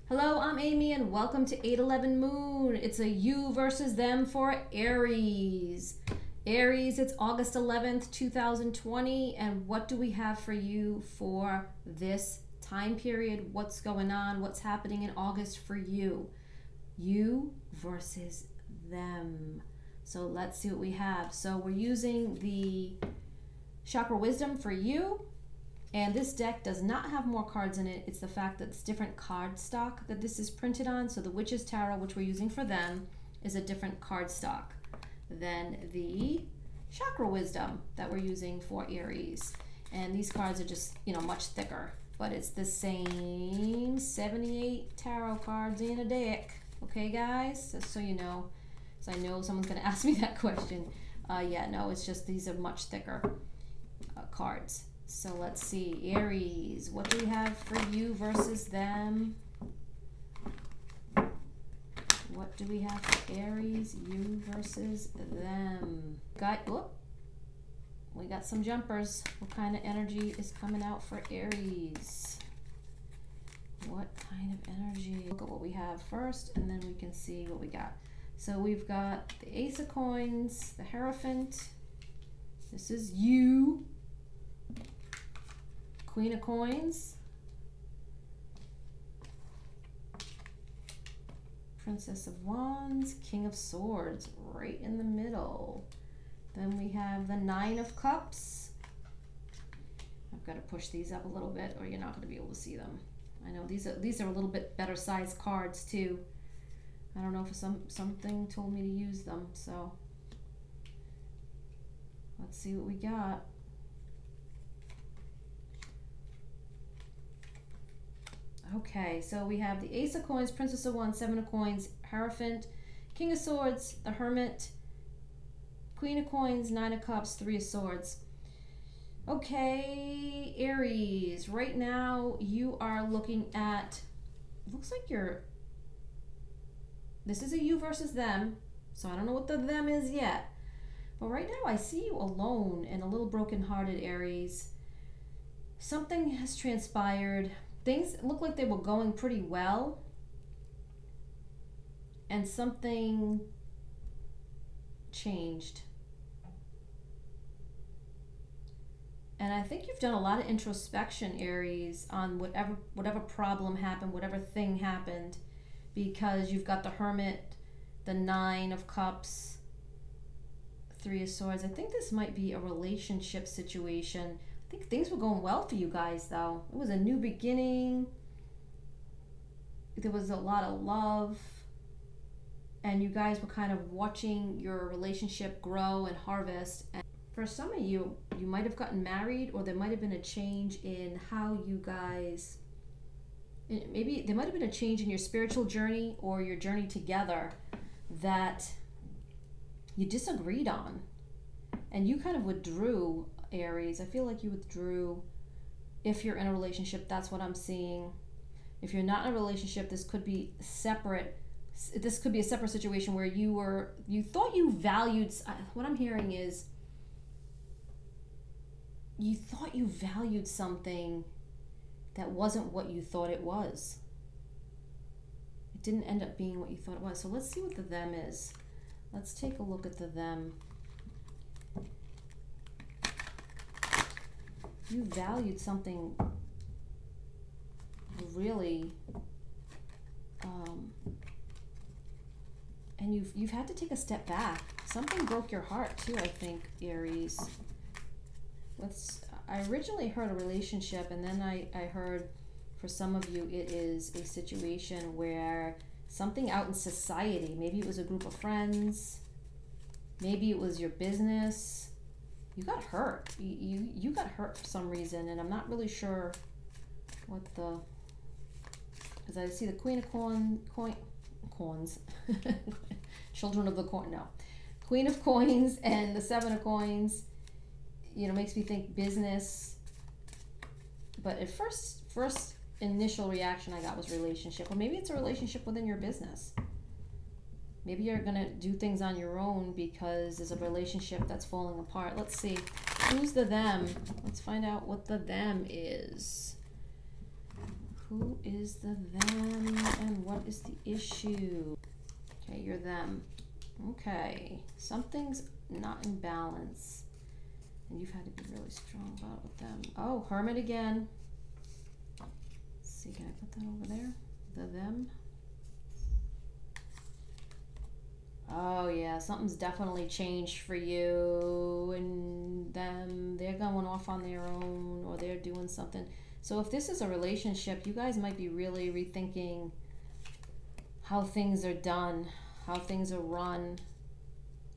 Hello, I'm Amy and welcome to 811 Moon. It's a you versus them for Aries. Aries, it's August 11th, 2020. And what do we have for you for this time period? What's going on? What's happening in August for you? You versus them. So let's see what we have. So we're using the Chakra Wisdom for you. And this deck does not have more cards in it. It's the fact that it's different card stock that this is printed on. So the Witch's Tarot, which we're using for them, is a different card stock than the Chakra Wisdom that we're using for Aries. And these cards are just, much thicker. But it's the same 78 tarot cards in a deck. Okay, guys? Just so you know. So I know someone's going to ask me that question. Yeah, no, it's just these are much thicker cards. So let's see, Aries, what do we have for you versus them? What do we have for Aries, you versus them? We got some jumpers. What kind of energy is coming out for Aries? What kind of energy? Look at what we have first, and then we can see what we got. So we've got the Ace of Coins, the Hierophant. This is you. Queen of Coins, Princess of Wands, King of Swords, right in the middle. Then we have the Nine of Cups. I've got to push these up a little bit or you're not going to be able to see them. I know these are a little bit better sized cards too. I don't know if something told me to use them, so let's see what we got. Okay, so we have the Ace of Coins, Princess of Wands, Seven of Coins, Hierophant, King of Swords, the Hermit, Queen of Coins, Nine of Cups, Three of Swords. Okay, Aries, right now you are looking at, looks like this is a you versus them, so I don't know what the them is yet. But right now I see you alone and a little brokenhearted, Aries. Something has transpired. Things look like they were going pretty well, and something changed. And I think you've done a lot of introspection, Aries, on whatever problem happened, whatever thing happened, because you've got the Hermit, the Nine of Cups, Three of Swords. I think this might be a relationship situation. I think things were going well for you guys, though. It was a new beginning. There was a lot of love. And you guys were kind of watching your relationship grow and harvest. And for some of you, you might have gotten married, or there might have been a change in how you guys... Maybe there might have been a change in your spiritual journey or your journey together that you disagreed on. And you kind of withdrew, Aries. I feel like you withdrew. If you're in a relationship, that's what I'm seeing. If you're not in a relationship, this could be separate. This could be a separate situation where you thought you valued, what I'm hearing is you thought you valued something that wasn't what you thought it was. It didn't end up being what you thought it was. So let's see what the them is. Let's take a look at the them. You valued something really, and you've had to take a step back. Something broke your heart too, I think, Aries. I originally heard a relationship, and then I heard for some of you it is a situation where something out in society, maybe it was a group of friends, maybe it was your business. You got hurt. You got hurt for some reason, and I'm not really sure what the... Because I see the Queen of Coins. Children of the Coin, no. Queen of Coins and the Seven of Coins, makes me think business. But at first initial reaction I got was relationship. Or maybe it's a relationship within your business. Maybe you're going to do things on your own because there's a relationship that's falling apart. Let's see. Who's the them? Let's find out what the them is. Who is the them and what is the issue? Okay, you're them. Okay, something's not in balance. And you've had to be really strong about it with them. Oh, Hermit again. Let's see, can I put that over there? The them. Oh yeah, something's definitely changed for you and them. They're going off on their own or they're doing something. So if this is a relationship, you guys might be really rethinking how things are done, how things are run.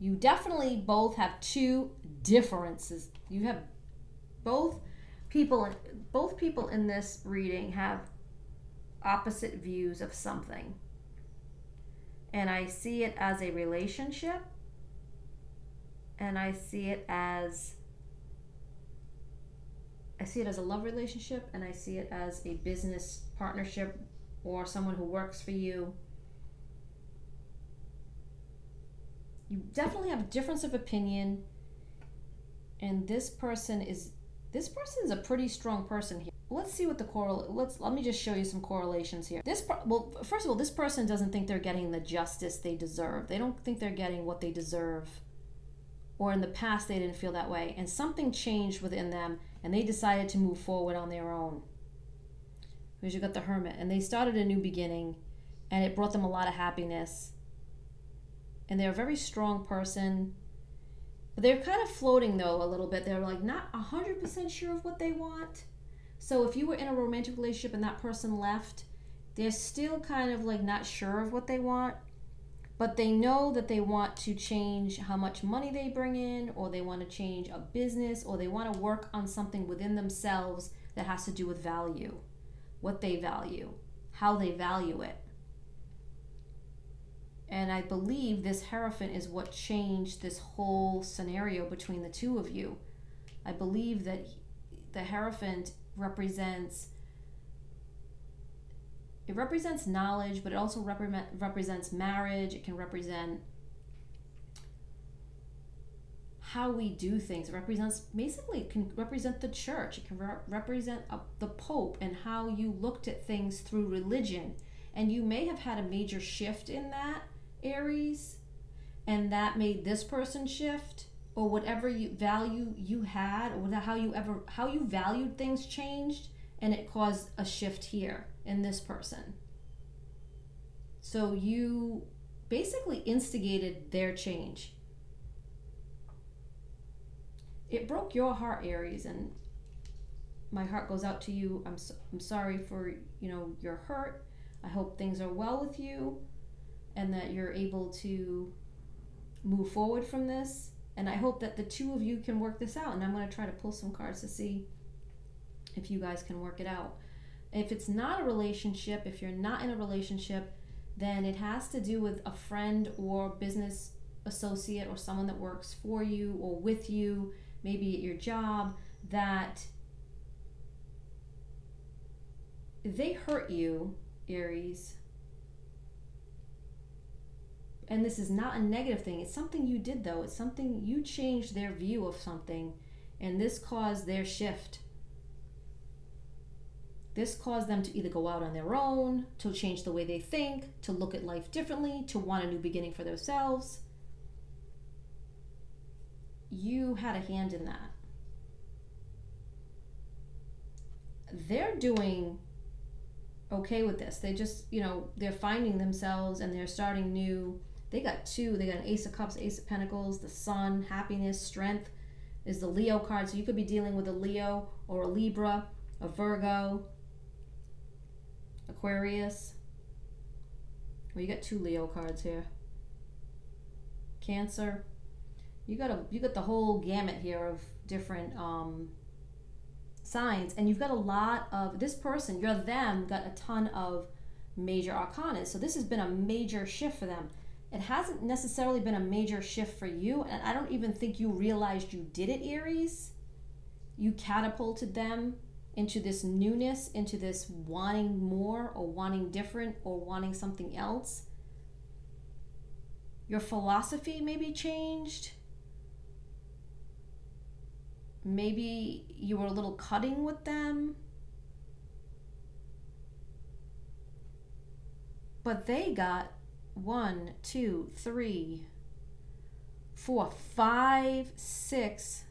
You definitely both have two differences. You have both people in this reading have opposite views of something. And I see it as a relationship, and I see it as a love relationship, and I see it as a business partnership or someone who works for you. You definitely have a difference of opinion, and this person is a pretty strong person here. Let's see what the let me just show you some correlations here. Well, first of all, this person doesn't think they're getting the justice they deserve. They don't think they're getting what they deserve. Or in the past, they didn't feel that way. And something changed within them, and they decided to move forward on their own. Because you got the Hermit, and they started a new beginning, and it brought them a lot of happiness. And they're a very strong person. But they're kind of floating, though, a little bit. They're like not 100% sure of what they want. So if you were in a romantic relationship and that person left, they're still kind of like not sure of what they want, but they know that they want to change how much money they bring in, or they want to change a business, or they want to work on something within themselves that has to do with value, what they value, how they value it. And I believe this Hierophant is what changed this whole scenario between the two of you. I believe that the Hierophant represents knowledge, but it also represents marriage. It can represent how we do things. It can represent the church. It can represent the Pope and how you looked at things through religion. And you may have had a major shift in that, Aries, and that made this person shift, or whatever value you had, or how you valued things changed, and it caused a shift here in this person. So you basically instigated their change. It broke your heart, Aries, and my heart goes out to you. I'm sorry for your hurt. I hope things are well with you, and that you're able to move forward from this. And I hope that the two of you can work this out. And I'm going to try to pull some cards to see if you guys can work it out. If it's not a relationship, if you're not in a relationship, then it has to do with a friend or business associate or someone that works for you or with you, maybe at your job, that they hurt you, Aries. And this is not a negative thing. It's something you did, though. It's something you changed their view of something, and this caused their shift. This caused them to either go out on their own, to change the way they think, to look at life differently, to want a new beginning for themselves. You had a hand in that. They're doing okay with this. They just, they're finding themselves and they're starting new. They got two. They got an Ace of Cups, Ace of Pentacles, the Sun, happiness, strength is the Leo card. So you could be dealing with a Leo or a Libra, a Virgo, Aquarius. Well, you got two Leo cards here. Cancer. You got the whole gamut here of different signs, and you've got a lot of this person. You're them got a ton of major arcana. So this has been a major shift for them. It hasn't necessarily been a major shift for you, and I don't even think you realized you did it, Aries. You catapulted them into this newness, into this wanting more or wanting different or wanting something else. Your philosophy maybe changed. Maybe you were a little cutting with them. But they got 1, 2, 3, 4, 5, 6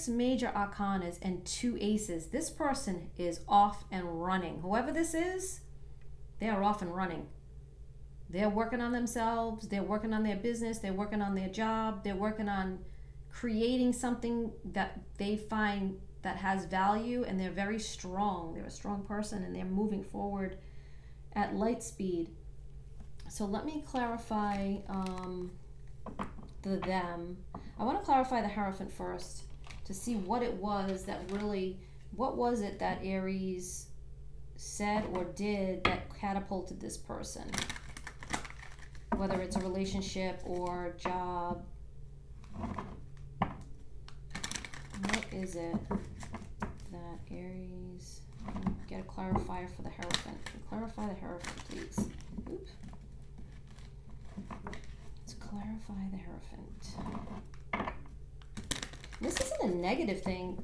major arcanas and 2 aces. This person is off and running. Whoever this is, they are off and running. They're working on themselves. They're working on their business. They're working on their job. They're working on creating something that they find that has value, and they're very strong. They're a strong person, and they're moving forward at light speed. So let me clarify them. I want to clarify the Hierophant first to see what it was that really, what was it that Aries said or did that catapulted this person? Whether it's a relationship or job. What is it that Aries... Get a clarifier for the Hierophant. Clarify the Hierophant, please. Oops. Let's clarify the Hierophant. This isn't a negative thing.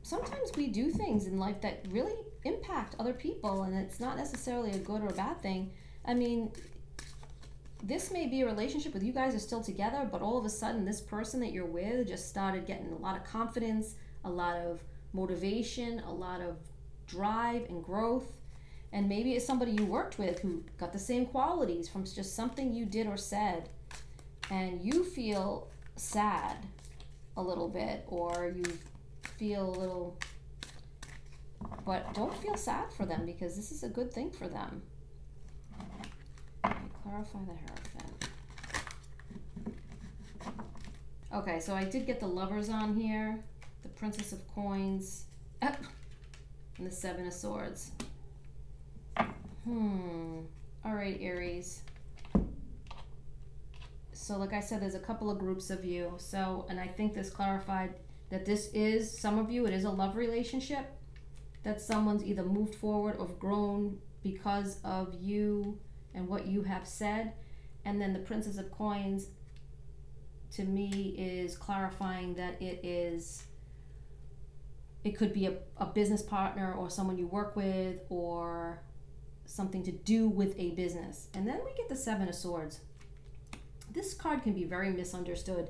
Sometimes we do things in life that really impact other people, and it's not necessarily a good or a bad thing. I mean, this may be a relationship with you guys are still together, but all of a sudden this person that you're with just started getting a lot of confidence, a lot of motivation, a lot of drive and growth. And maybe it's somebody you worked with who got the same qualities from just something you did or said, and you feel sad a little bit, or you feel a little, but don't feel sad for them, because this is a good thing for them. Clarify the Hierophant. Okay, so I did get the Lovers on here, the Princess of Coins, and the Seven of Swords. All right, Aries. So like I said, there's a couple of groups of you. So, and I think this clarified that this is, some of you, it is a love relationship, that someone's either moved forward or grown because of you and what you have said. And then the Princess of Coins, to me, is clarifying that it could be a business partner or someone you work with, or something to do with a business. And then we get the Seven of Swords. This card can be very misunderstood.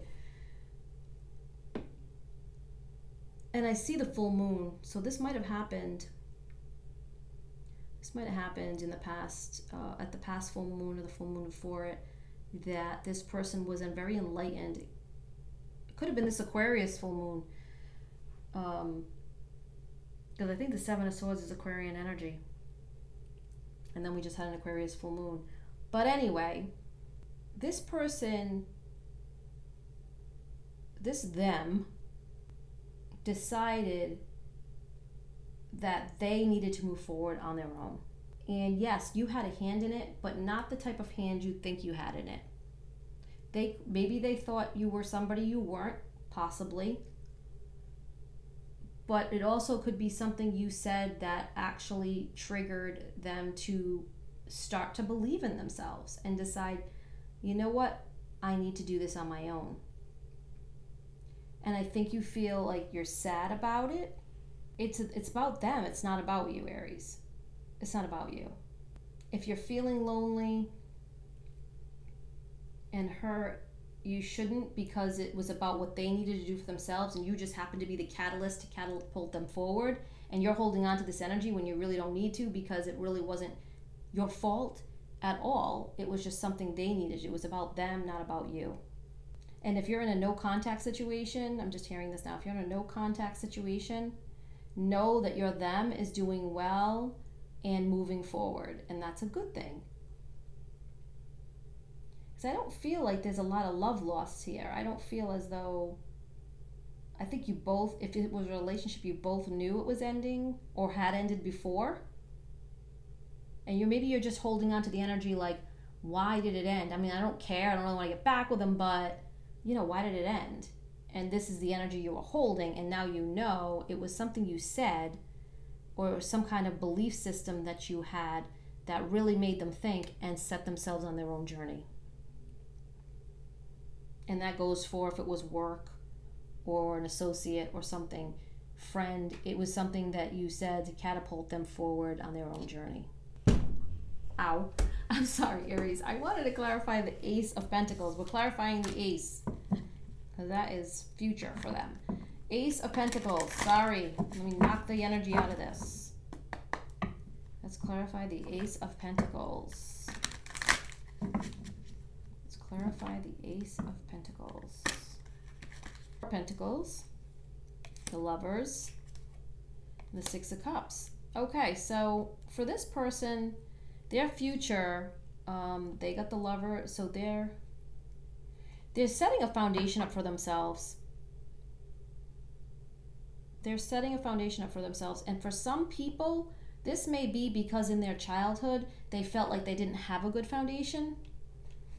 And I see the full moon, so this might have happened. This might have happened in the past, at the past full moon or the full moon before it, that this person was very enlightened. It could have been this Aquarius full moon. Because I think the Seven of Swords is Aquarian energy. And then we just had an Aquarius full moon. But anyway, this person, them, decided that they needed to move forward on their own. And yes, you had a hand in it, but not the type of hand you think you had in it. Maybe they thought you were somebody you weren't, possibly. But it also could be something you said that actually triggered them to start to believe in themselves and decide, you know what, I need to do this on my own. And I think you feel like you're sad about it. It's about them. It's not about you, Aries. It's not about you. If you're feeling lonely and hurt, you shouldn't, because it was about what they needed to do for themselves, and you just happened to be the catalyst to catapult them forward, and you're holding on to this energy when you really don't need to, because it really wasn't your fault at all. It was just something they needed. It was about them, not about you. And if you're in a no contact situation, I'm just hearing this now, if you're in a no contact situation, know that your them is doing well and moving forward, and that's a good thing. I don't feel like there's a lot of love lost here. I don't feel as though, I think you both, if it was a relationship you both knew it was ending or had ended before, and maybe you're just holding on to the energy like, why did it end? I mean, I don't care, I don't really want to get back with them, but you know, why did it end? And this is the energy you were holding, and now you know it was something you said, or it was some kind of belief system that you had that really made them think and set themselves on their own journey. And that goes for if it was work or an associate or something, friend, it was something that you said to catapult them forward on their own journey. Ow. I'm sorry, Aries. I wanted to clarify the Ace of Pentacles. We're clarifying the Ace, because that is future for them. Ace of Pentacles. Sorry. Let me knock the energy out of this. Let's clarify the Ace of Pentacles. Let's clarify the Ace of Pentacles. Pentacles, the Lovers, and the Six of Cups. Okay, so for this person, their future, they got the Lover, so they're setting a foundation up for themselves. They're setting a foundation up for themselves. And for some people, this may be because in their childhood, they felt like they didn't have a good foundation.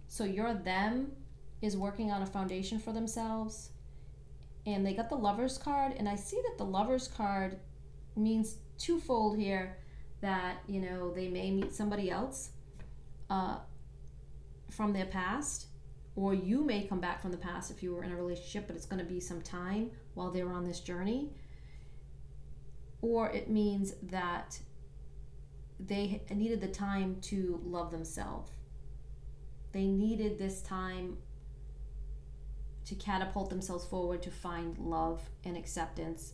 So your them is working on a foundation for themselves. And they got the Lovers card. And I see that the Lovers card means twofold here, that, you know, they may meet somebody else from their past, or you may come back from the past if you were in a relationship, but it's going to be some time while they're on this journey. Or it means that they needed the time to love themselves. They needed this time to catapult themselves forward, to find love and acceptance.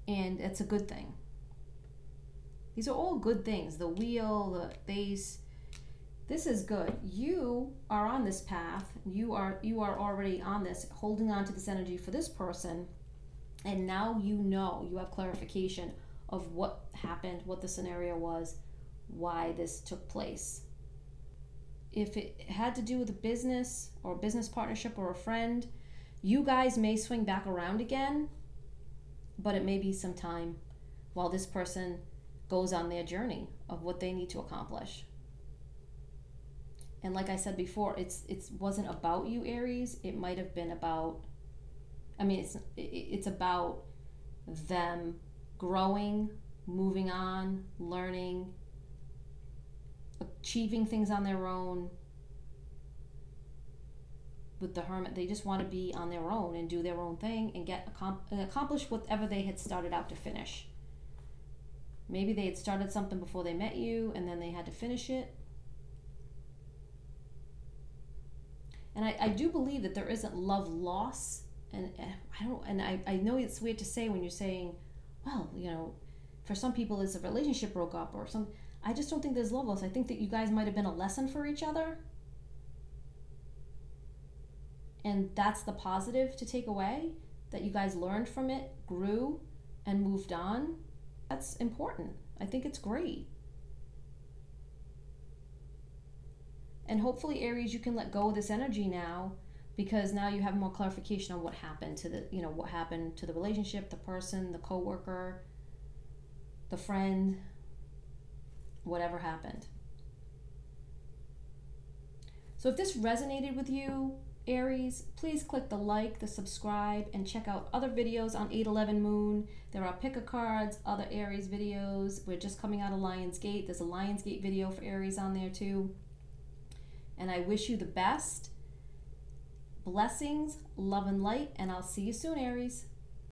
And it's a good thing. These are all good things. The Wheel, the Base. This is good. You are on this path. You are already on this, holding on to this energy for this person. And now you know, you have clarification of what happened, what the scenario was, why this took place. If it had to do with a business or a business partnership or a friend, you guys may swing back around again, but it may be some time while this person goes on their journey of what they need to accomplish. And like I said before, it wasn't about you, Aries. It might have been about, I mean, it's about them growing, moving on, learning, achieving things on their own. With the Hermit, they just want to be on their own and do their own thing and accomplish whatever they had started out to finish. Maybe they had started something before they met you and then they had to finish it. And I do believe that there isn't love loss. And I know it's weird to say when you're saying, well, you know, for some people it's a relationship broke up or something. I just don't think there's love loss. I think that you guys might have been a lesson for each other. And that's the positive to take away, that you guys learned from it, grew, and moved on. That's important. I think it's great. And hopefully, Aries, you can let go of this energy now, because now you have more clarification on what happened to the, you know, what happened to the relationship, the person, the coworker, the friend, whatever happened. So if this resonated with you, Aries, please click the like, the subscribe, and check out other videos on 8/11 Moon. There are pick a cards, other Aries videos. We're just coming out of Lionsgate. There's a Lionsgate video for Aries on there too. And I wish you the best. Blessings, love, and light, and I'll see you soon, Aries.